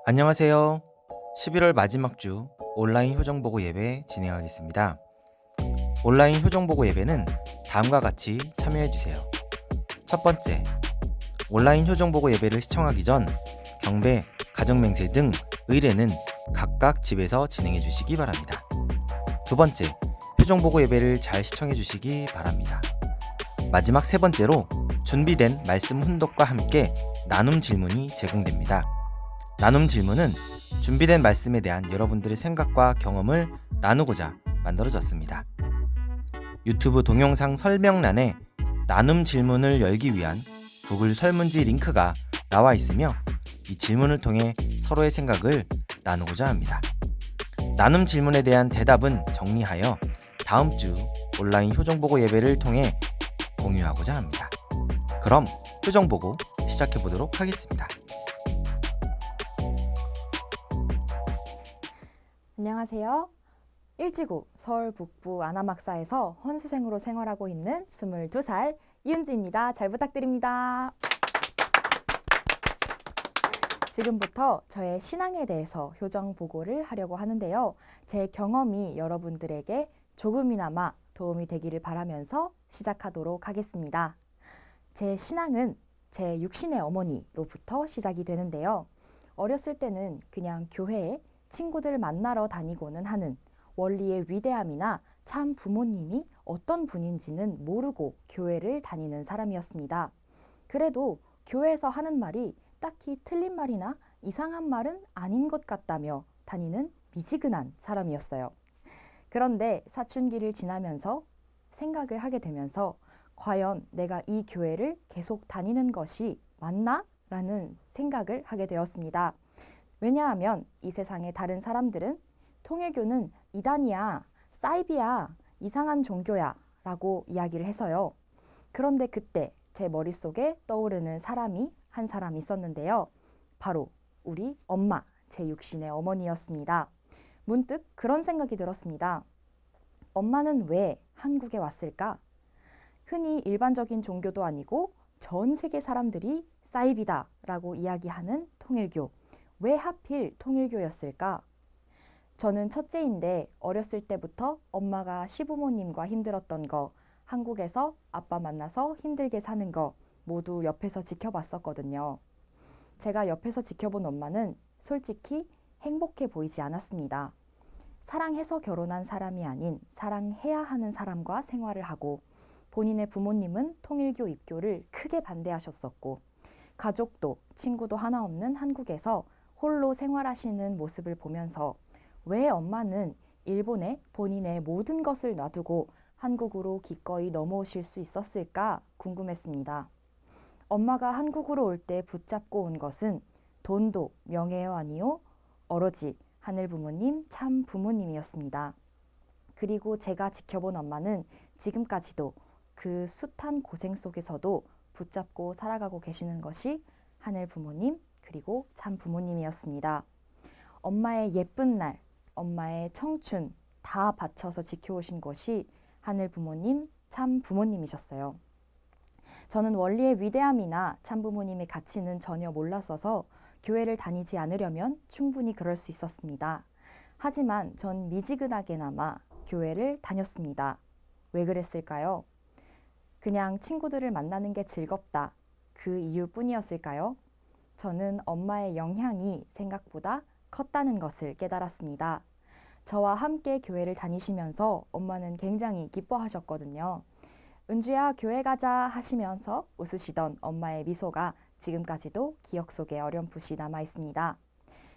안녕하세요. 11월 마지막 주 온라인 효정보고 예배 진행하겠습니다. 온라인 효정보고 예배는 다음과 같이 참여해주세요. 첫 번째, 온라인 효정보고 예배를 시청하기 전 경배, 가정맹세 등 의례는 각각 집에서 진행해 주시기 바랍니다. 두 번째, 효정보고 예배를 잘 시청해 주시기 바랍니다. 마지막 세 번째로 준비된 말씀 훈독과 함께 나눔 질문이 제공됩니다. 나눔 질문은 준비된 말씀에 대한 여러분들의 생각과 경험을 나누고자 만들어졌습니다. 유튜브 동영상 설명란에 나눔 질문을 열기 위한 구글 설문지 링크가 나와 있으며 이 질문을 통해 서로의 생각을 나누고자 합니다. 나눔 질문에 대한 대답은 정리하여 다음 주 온라인 효정보고 예배를 통해 공유하고자 합니다. 그럼 효정보고 시작해 보도록 하겠습니다. 안녕하세요. 일지구 서울 북부 안암학사에서 헌수생으로 생활하고 있는 22살 이은주입니다. 잘 부탁드립니다. 지금부터 저의 신앙에 대해서 효정 보고를 하려고 하는데요. 제 경험이 여러분들에게 조금이나마 도움이 되기를 바라면서 시작하도록 하겠습니다. 제 신앙은 제 육신의 어머니로부터 시작이 되는데요. 어렸을 때는 그냥 교회에 친구들 만나러 다니고는 하는 원리의 위대함이나 참 부모님이 어떤 분인지는 모르고 교회를 다니는 사람이었습니다. 그래도 교회에서 하는 말이 딱히 틀린 말이나 이상한 말은 아닌 것 같다며 다니는 미지근한 사람이었어요. 그런데 사춘기를 지나면서 생각을 하게 되면서 과연 내가 이 교회를 계속 다니는 것이 맞나? 라는 생각을 하게 되었습니다. 왜냐하면 이 세상의 다른 사람들은 통일교는 이단이야, 사이비야, 이상한 종교야 라고 이야기를 해서요. 그런데 그때 제 머릿속에 떠오르는 사람이 한 사람 있었는데요. 바로 우리 엄마, 제 육신의 어머니였습니다. 문득 그런 생각이 들었습니다. 엄마는 왜 한국에 왔을까? 흔히 일반적인 종교도 아니고 전 세계 사람들이 사이비다 라고 이야기하는 통일교. 왜 하필 통일교였을까? 저는 첫째인데 어렸을 때부터 엄마가 시부모님과 힘들었던 거, 한국에서 아빠 만나서 힘들게 사는 거 모두 옆에서 지켜봤었거든요. 제가 옆에서 지켜본 엄마는 솔직히 행복해 보이지 않았습니다. 사랑해서 결혼한 사람이 아닌 사랑해야 하는 사람과 생활을 하고 본인의 부모님은 통일교 입교를 크게 반대하셨었고 가족도 친구도 하나 없는 한국에서 홀로 생활하시는 모습을 보면서 왜 엄마는 일본에 본인의 모든 것을 놔두고 한국으로 기꺼이 넘어오실 수 있었을까 궁금했습니다. 엄마가 한국으로 올 때 붙잡고 온 것은 돈도 명예요 아니요? 어러지 하늘 부모님 참 부모님이었습니다. 그리고 제가 지켜본 엄마는 지금까지도 그 숱한 고생 속에서도 붙잡고 살아가고 계시는 것이 하늘 부모님 그리고 참 부모님이었습니다. 엄마의 예쁜 날, 엄마의 청춘 다 바쳐서 지켜오신 것이 하늘 부모님, 참 부모님이셨어요. 저는 원리의 위대함이나 참 부모님의 가치는 전혀 몰랐어서 교회를 다니지 않으려면 충분히 그럴 수 있었습니다. 하지만 전 미지근하게나마 교회를 다녔습니다. 왜 그랬을까요? 그냥 친구들을 만나는 게 즐겁다. 그 이유뿐이었을까요? 저는 엄마의 영향이 생각보다 컸다는 것을 깨달았습니다. 저와 함께 교회를 다니시면서 엄마는 굉장히 기뻐하셨거든요. 은주야, 교회 가자 하시면서 웃으시던 엄마의 미소가 지금까지도 기억 속에 어렴풋이 남아 있습니다.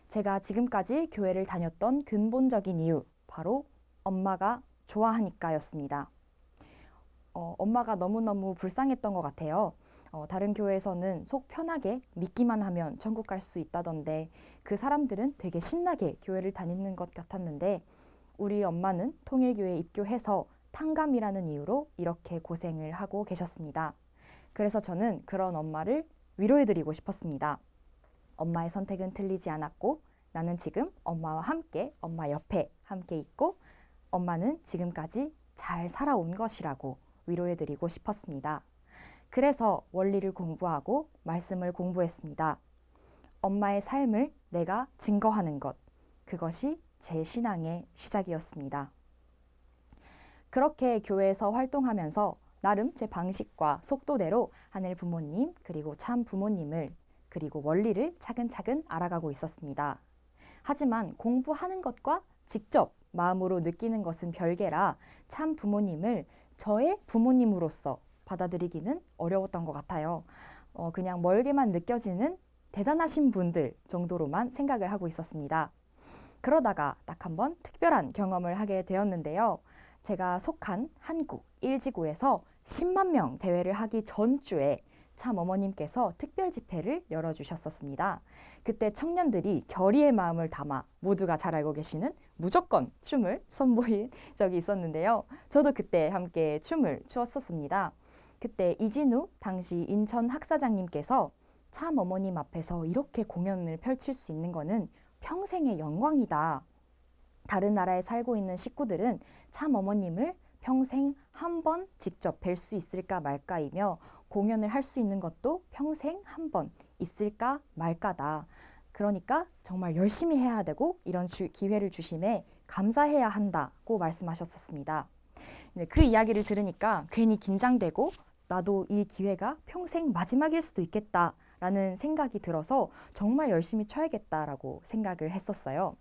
제가 지금까지 교회를 다녔던 근본적인 이유, 바로 엄마가 좋아하니까였습니다. 엄마가 너무너무 불쌍했던 것 같아요. 다른 교회에서는 속 편하게 믿기만 하면 천국 갈 수 있다던데 그 사람들은 되게 신나게 교회를 다니는 것 같았는데 우리 엄마는 통일교에 입교해서 탕감이라는 이유로 이렇게 고생을 하고 계셨습니다. 그래서 저는 그런 엄마를 위로해드리고 싶었습니다. 엄마의 선택은 틀리지 않았고 나는 지금 엄마와 함께 엄마 옆에 함께 있고 엄마는 지금까지 잘 살아온 것이라고 위로해드리고 싶었습니다. 그래서 원리를 공부하고 말씀을 공부했습니다. 엄마의 삶을 내가 증거하는 것, 그것이 제 신앙의 시작이었습니다. 그렇게 교회에서 활동하면서 나름 제 방식과 속도대로 하늘 부모님 그리고 참 부모님을 그리고 원리를 차근차근 알아가고 있었습니다. 하지만 공부하는 것과 직접 마음으로 느끼는 것은 별개라 참 부모님을 저의 부모님으로서 받아들이기는 어려웠던 것 같아요. 그냥 멀게만 느껴지는 대단하신 분들 정도로만 생각을 하고 있었습니다. 그러다가 딱 한 번 특별한 경험을 하게 되었는데요. 제가 속한 한국 1지구에서 10만 명 대회를 하기 전주에 참 어머님께서 특별 집회를 열어주셨었습니다. 그때 청년들이 결의의 마음을 담아 모두가 잘 알고 계시는 무조건 춤을 선보인 적이 있었는데요. 저도 그때 함께 춤을 추었었습니다. 그때 이진우 당시 인천 학사장님께서 참 어머님 앞에서 이렇게 공연을 펼칠 수 있는 거는 평생의 영광이다. 다른 나라에 살고 있는 식구들은 참 어머님을 평생 한 번 직접 뵐 수 있을까 말까이며 공연을 할 수 있는 것도 평생 한 번 있을까 말까다. 그러니까 정말 열심히 해야 되고 이런 기회를 주심에 감사해야 한다고 말씀하셨었습니다. 그 이야기를 들으니까 괜히 긴장되고 나도 이 기회가 평생 마지막일 수도 있겠다라는 생각이 들어서 정말 열심히 쳐야겠다라고 생각을 했었어요.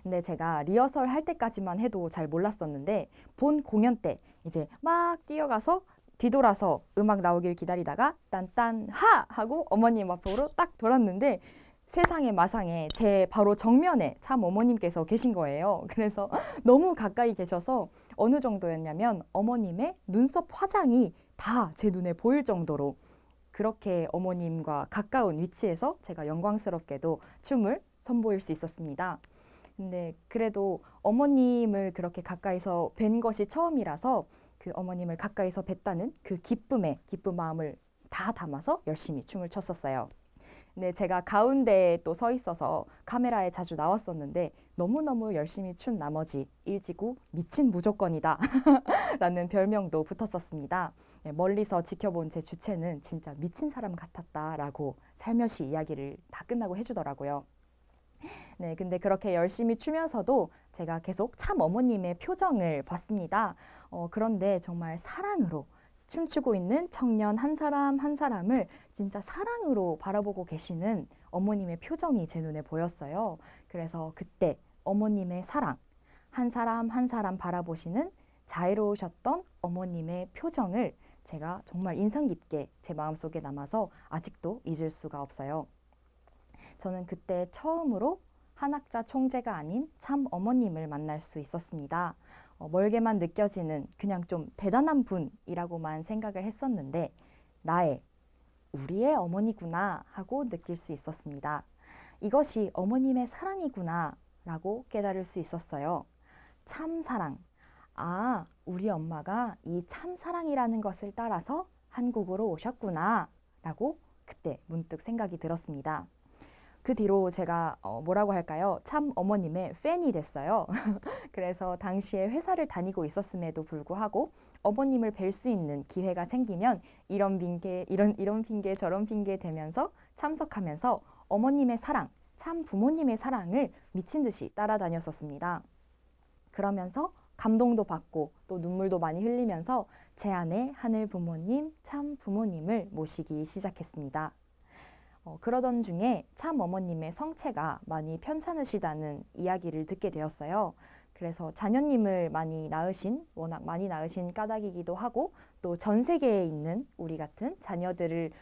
근데 제가 리허설 할 때까지만 해도 잘 몰랐었는데 본 공연 때 이제 막 뛰어가서 뒤돌아서 음악 나오길 기다리다가 딴딴 하! 하고 어머님 앞으로 딱 돌았는데 세상에 마상에 제 바로 정면에 참 어머님께서 계신 거예요. 그래서 너무 가까이 계셔서 어느 정도였냐면 어머님의 눈썹 화장이 다 제 눈에 보일 정도로 그렇게 어머님과 가까운 위치에서 제가 영광스럽게도 춤을 선보일 수 있었습니다. 근데 그래도 어머님을 그렇게 가까이서 뵌 것이 처음이라서 그 어머님을 가까이서 뵀다는 그 기쁜 마음을 다 담아서 열심히 춤을 췄었어요. 근데 제가 가운데에 또 서 있어서 카메라에 자주 나왔었는데 너무너무 열심히 춘 나머지 1지구 미친 무조건이다 라는 별명도 붙었었습니다. 멀리서 지켜본 제 주체는 진짜 미친 사람 같았다라고 살며시 이야기를 다 끝나고 해주더라고요. 네, 근데 그렇게 열심히 추면서도 제가 계속 참 어머님의 표정을 봤습니다. 그런데 정말 사랑으로 춤추고 있는 청년 한 사람 한 사람을 진짜 사랑으로 바라보고 계시는 어머님의 표정이 제 눈에 보였어요. 그래서 그때 어머님의 사랑, 한 사람 한 사람 바라보시는 자애로우셨던 어머님의 표정을 제가 정말 인상 깊게 제 마음속에 남아서 아직도 잊을 수가 없어요. 저는 그때 처음으로 한학자 총재가 아닌 참 어머님을 만날 수 있었습니다. 멀게만 느껴지는 그냥 좀 대단한 분이라고만 생각을 했었는데 우리의 어머니구나 하고 느낄 수 있었습니다. 이것이 어머님의 사랑이구나 라고 깨달을 수 있었어요. 참사랑. 우리 엄마가 이 참사랑이라는 것을 따라서 한국으로 오셨구나 라고 그때 문득 생각이 들었습니다. 그 뒤로 제가 뭐라고 할까요? 참 어머님의 팬이 됐어요. 그래서 당시에 회사를 다니고 있었음에도 불구하고 어머님을 뵐 수 있는 기회가 생기면 이런 핑계 저런 핑계 대면서 참석하면서 어머님의 사랑, 참 부모님의 사랑을 미친 듯이 따라다녔었습니다. 그러면서 감동도 받고 또 눈물도 많이 흘리면서 제 안에 하늘 부모님, 참 부모님을 모시기 시작했습니다. 그러던 중에 참 어머님의 성체가 많이 편찮으시다는 이야기를 듣게 되었어요. 그래서 자녀님을 워낙 많이 낳으신 까닭이기도 하고 또 전 세계에 있는 우리 같은 자녀들을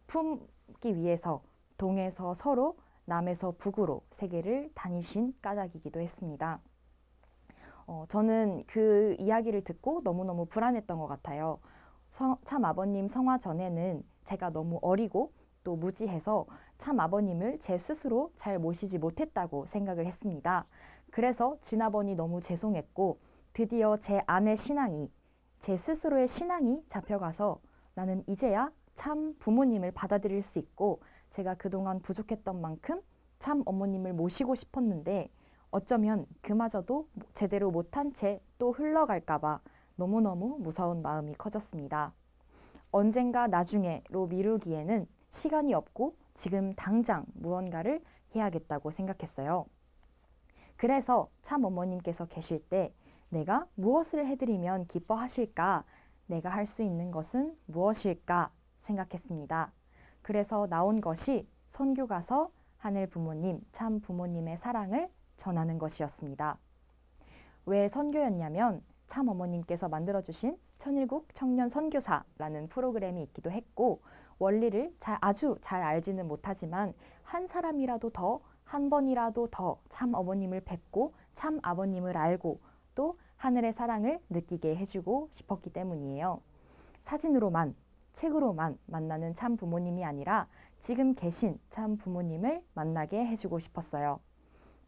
품기 위해서 동에서 서로 남에서 북으로 세계를 다니신 까닭이기도 했습니다. 저는 그 이야기를 듣고 너무너무 불안했던 것 같아요. 참 아버님 성화 전에는 제가 너무 어리고 또 무지해서 참 아버님을 제 스스로 잘 모시지 못했다고 생각을 했습니다. 그래서 지나보니 너무 죄송했고 드디어 제 안의 신앙이, 제 스스로의 신앙이 잡혀가서 나는 이제야 참 부모님을 받아들일 수 있고 제가 그동안 부족했던 만큼 참 어머님을 모시고 싶었는데 어쩌면 그마저도 제대로 못한 채 또 흘러갈까봐 너무너무 무서운 마음이 커졌습니다. 언젠가 나중에로 미루기에는 시간이 없고 지금 당장 무언가를 해야겠다고 생각했어요. 그래서 참 어머님께서 계실 때 내가 무엇을 해드리면 기뻐하실까? 내가 할 수 있는 것은 무엇일까? 생각했습니다. 그래서 나온 것이 선교 가서 하늘 부모님, 참 부모님의 사랑을 전하는 것이었습니다. 왜 선교였냐면 참 어머님께서 만들어주신 천일국 청년 선교사라는 프로그램이 있기도 했고 원리를 아주 잘 알지는 못하지만 한 사람이라도 더, 한 번이라도 더 참 어머님을 뵙고 참 아버님을 알고 또 하늘의 사랑을 느끼게 해주고 싶었기 때문이에요. 사진으로만, 책으로만 만나는 참 부모님이 아니라 지금 계신 참 부모님을 만나게 해주고 싶었어요.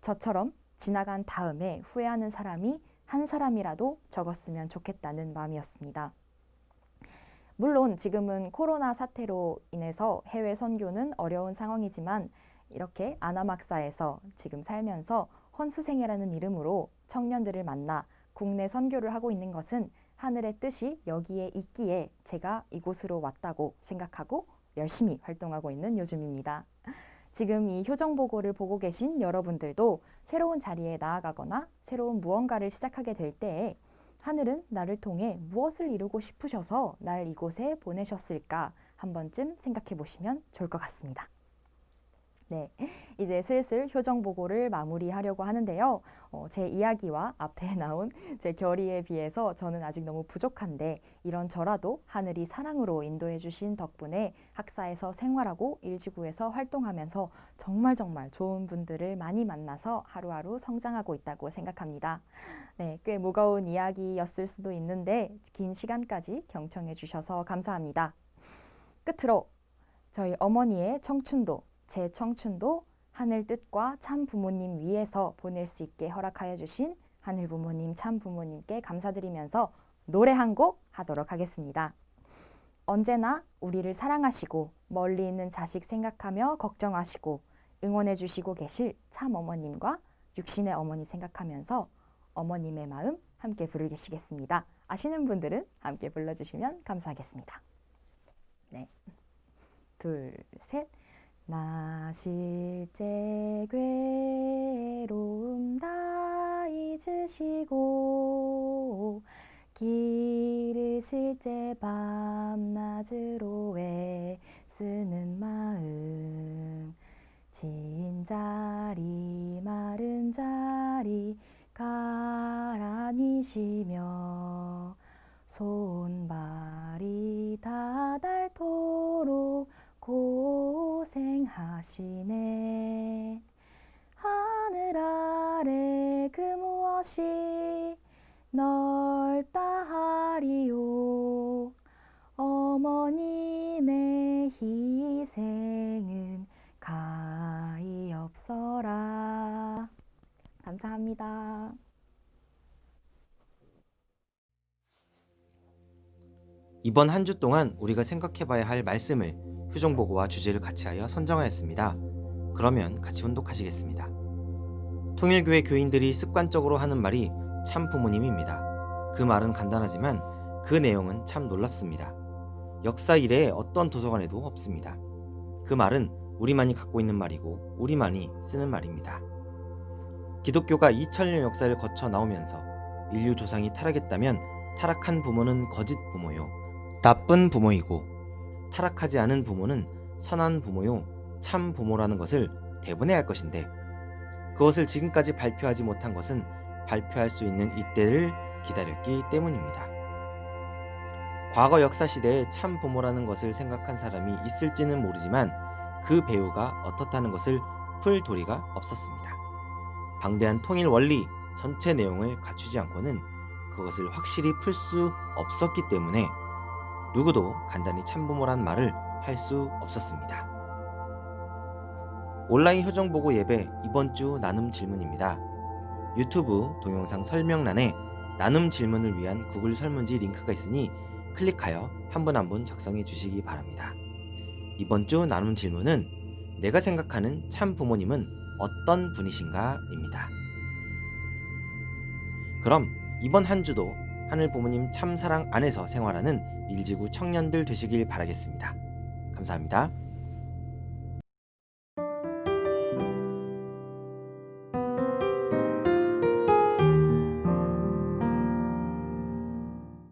저처럼 지나간 다음에 후회하는 사람이 한 사람이라도 적었으면 좋겠다는 마음이었습니다. 물론 지금은 코로나 사태로 인해서 해외 선교는 어려운 상황이지만 이렇게 아나막사에서 지금 살면서 헌수생애라는 이름으로 청년들을 만나 국내 선교를 하고 있는 것은 하늘의 뜻이 여기에 있기에 제가 이곳으로 왔다고 생각하고 열심히 활동하고 있는 요즘입니다. 지금 이 효정보고를 보고 계신 여러분들도 새로운 자리에 나아가거나 새로운 무언가를 시작하게 될 때에 하늘은 나를 통해 무엇을 이루고 싶으셔서 날 이곳에 보내셨을까 한 번쯤 생각해 보시면 좋을 것 같습니다. 네, 이제 슬슬 효정보고를 마무리하려고 하는데요. 제 이야기와 앞에 나온 제 결의에 비해서 저는 아직 너무 부족한데 이런 저라도 하늘이 사랑으로 인도해 주신 덕분에 학사에서 생활하고 일지구에서 활동하면서 정말 좋은 분들을 많이 만나서 하루하루 성장하고 있다고 생각합니다. 네, 꽤 무거운 이야기였을 수도 있는데 긴 시간까지 경청해 주셔서 감사합니다. 끝으로 저희 어머니의 청춘도 제 청춘도 하늘 뜻과 참 부모님 위에서 보낼 수 있게 허락하여 주신 하늘 부모님, 참 부모님께 감사드리면서 노래 한 곡 하도록 하겠습니다. 언제나 우리를 사랑하시고 멀리 있는 자식 생각하며 걱정하시고 응원해 주시고 계실 참 어머님과 육신의 어머니 생각하면서 어머님의 마음 함께 부르시겠습니다. 아시는 분들은 함께 불러주시면 감사하겠습니다. 네, 둘, 셋. 나 실제 괴로움 다 잊으시고 기르실 때 밤낮으로 애쓰는 마음 진 자리 마른 자리 가라니시며 손발이 다 닳도록 고생하시네. 하늘 아래 그 무엇이 넓다 하리요. 어머님의 희생은 가히 없어라. 감사합니다. 이번 한 주 동안 우리가 생각해봐야 할 말씀을 효정보고와 주제를 같이하여 선정하였습니다. 그러면 같이 혼독하시겠습니다. 통일교회 교인들이 습관적으로 하는 말이 참 부모님입니다. 그 말은 간단하지만 그 내용은 참 놀랍습니다. 역사 이래에 어떤 도서관에도 없습니다. 그 말은 우리만이 갖고 있는 말이고 우리만이 쓰는 말입니다. 기독교가 2000년 역사를 거쳐 나오면서 인류 조상이 타락했다면 타락한 부모는 거짓 부모요, 나쁜 부모이고 타락하지 않은 부모는 선한 부모요, 참 부모라는 것을 대본해야 할 것인데 그것을 지금까지 발표하지 못한 것은 발표할 수 있는 이때를 기다렸기 때문입니다. 과거 역사 시대에 참 부모라는 것을 생각한 사람이 있을지는 모르지만 그 배우가 어떻다는 것을 풀 도리가 없었습니다. 방대한 통일 원리 전체 내용을 갖추지 않고는 그것을 확실히 풀 수 없었기 때문에 누구도 간단히 참부모란 말을 할 수 없었습니다. 온라인 효정보고 예배 이번 주 나눔 질문입니다. 유튜브 동영상 설명란에 나눔 질문을 위한 구글 설문지 링크가 있으니 클릭하여 한 분 한 분 작성해 주시기 바랍니다. 이번 주 나눔 질문은 내가 생각하는 참 부모님은 어떤 분이신가 입니다. 그럼 이번 한 주도 하늘 부모님 참 사랑 안에서 생활하는 일지구 청년들 되시길 바라겠습니다. 감사합니다.